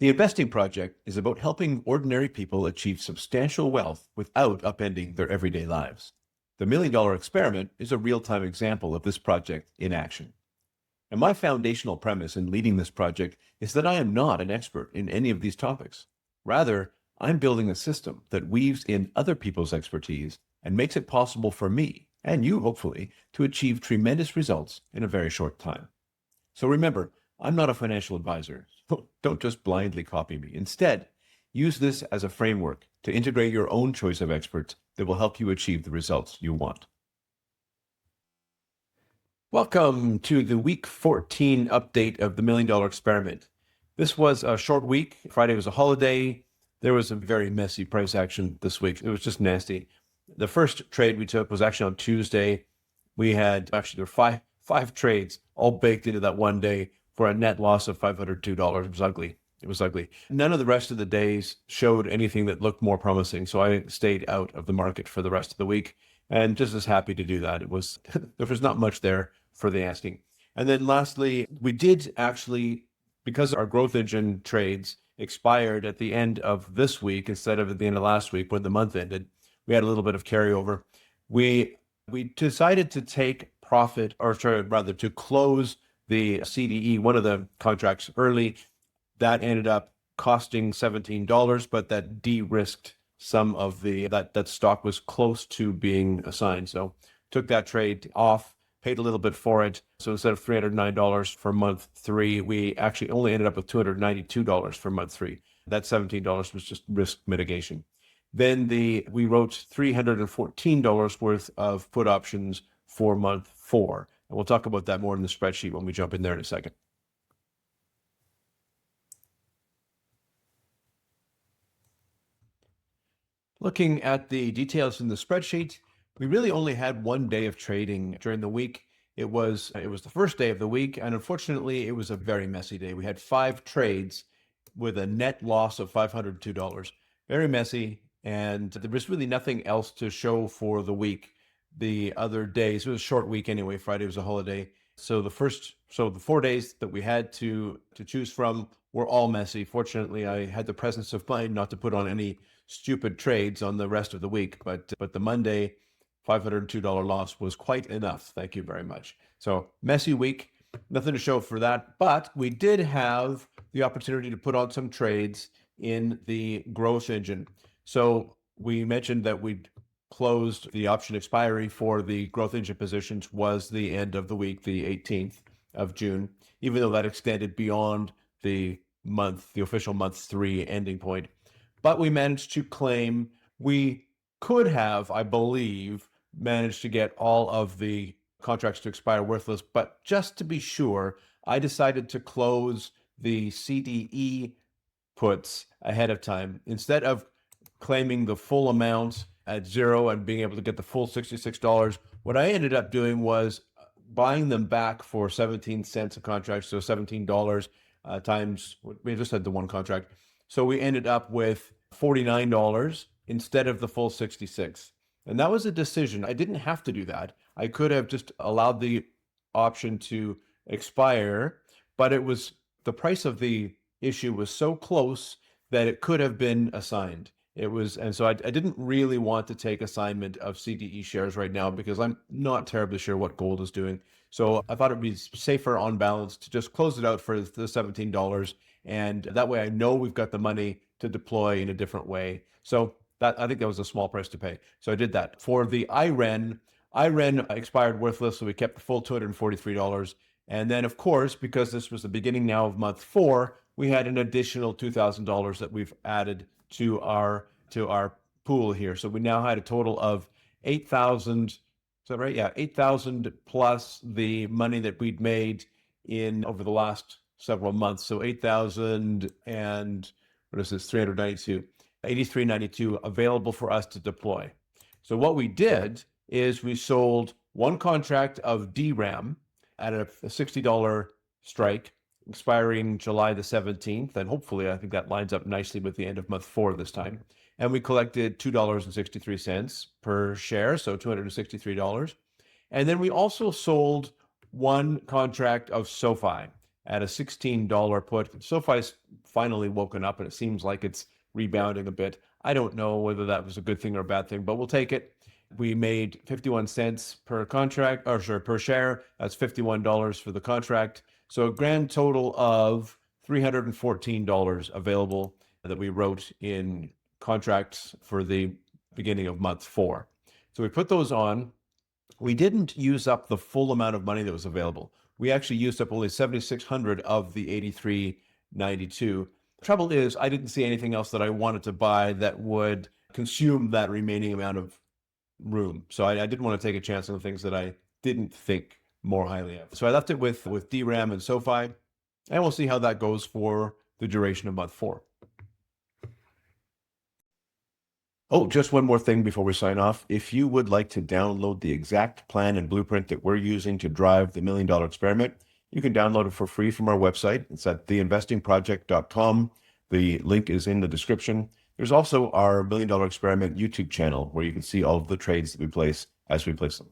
The Investing Project is about helping ordinary people achieve substantial wealth without upending their everyday lives. The Million Dollar Experiment is a real-time example of this project in action. And my foundational premise in leading this project is that I am not an expert in any of these topics. Rather, I'm building a system that weaves in other people's expertise and makes it possible for me, and you hopefully, to achieve tremendous results in a very short time. So remember, I'm not a financial advisor. So don't just blindly copy me. Instead, use this as a framework to integrate your own choice of experts that will help you achieve the results you want. Welcome to the week 14 update of the Million Dollar Experiment. This was a short week. Friday was a holiday. There was a very messy price action this week. It was just nasty. The first trade we took was actually on Tuesday. There were five trades all baked into that one day for a net loss of $502. It was ugly. It was ugly. None of the rest of the days showed anything that looked more promising. So I stayed out of the market for the rest of the week and just as happy to do that. There was not much there for the asking. And then lastly, we did actually, because our growth engine trades expired at the end of this week instead of at the end of last week when the month ended, we had a little bit of carryover. We decided to take profit, to close the CDE, one of the contracts early. That ended up costing $17, but that de-risked some of that stock was close to being assigned. So took that trade off, paid a little bit for it. So instead of $309 for month 3, we actually only ended up with $292 for month 3. That $17 was just risk mitigation. Then we wrote $314 worth of put options for month 4. And we'll talk about that more in the spreadsheet when we jump in there in a second. Looking at the details in the spreadsheet, we really only had one day of trading during the week. It was the first day of the week, and unfortunately, it was a very messy day. We had 5 trades with a net loss of $502. Very messy, and there was really nothing else to show for the week. The other days, it was a short week anyway. Friday was a holiday. So the 4 days that we had to choose from were all messy. Fortunately, I had the presence of mind not to put on any stupid trades on the rest of the week, but the Monday $502 loss was quite enough. Thank you very much. So messy week, nothing to show for that, but we did have the opportunity to put on some trades in the growth engine. So we mentioned that we'd closed the option expiry for the growth engine positions was the end of the week, the 18th of June, even though that extended beyond the official month 3 ending point. But we managed to claim, we could have, I believe, managed to get all of the contracts to expire worthless, but just to be sure, I decided to close the CDE puts ahead of time. Instead of claiming the full amount at 0 and being able to get the full $66, what I ended up doing was buying them back for 17 cents a contract, so $17 times, we just had the one contract. So we ended up with $49 instead of the full 66. And that was a decision. I didn't have to do that. I could have just allowed the option to expire, but the price of the issue was so close that it could have been assigned. And so I didn't really want to take assignment of CDE shares right now because I'm not terribly sure what gold is doing. So I thought it'd be safer on balance to just close it out for the $17. And that way I know we've got the money to deploy in a different way. So I think that was a small price to pay. So I did that. For the IREN expired worthless, so we kept the full $243. And then of course, because this was the beginning now of month 4, we had an additional $2,000 that we've added to our pool here. So we now had a total of 8,000. Is that right? Yeah, 8,000 plus the money that we'd made over the last several months. So 8,000 and what is this? 392, 83.92 available for us to deploy. So what we did is we sold one contract of DRAM at a $60 strike, expiring July the 17th. And hopefully, I think that lines up nicely with the end of month 4 this time. And we collected $2.63 per share, so $263. And then we also sold one contract of SoFi. at a $16 put. SoFi's finally woken up and it seems like it's rebounding a bit. I don't know whether that was a good thing or a bad thing, but we'll take it. We made 51 cents per contract, or sorry, per share. That's $51 for the contract. So a grand total of $314 available that we wrote in contracts for the beginning of month 4. So we put those on. We didn't use up the full amount of money that was available. We actually used up only 7,600 of the 83.92. The trouble is, I didn't see anything else that I wanted to buy that would consume that remaining amount of room. So I didn't want to take a chance on things that I didn't think more highly of. So I left it with DRAM and SoFi, and we'll see how that goes for the duration of month 4. Oh, just one more thing before we sign off. If you would like to download the exact plan and blueprint that we're using to drive the $1 Million Experiment, you can download it for free from our website. It's at theinvestingproject.com. The link is in the description. There's also our $1 Million Experiment YouTube channel where you can see all of the trades that we place as we place them.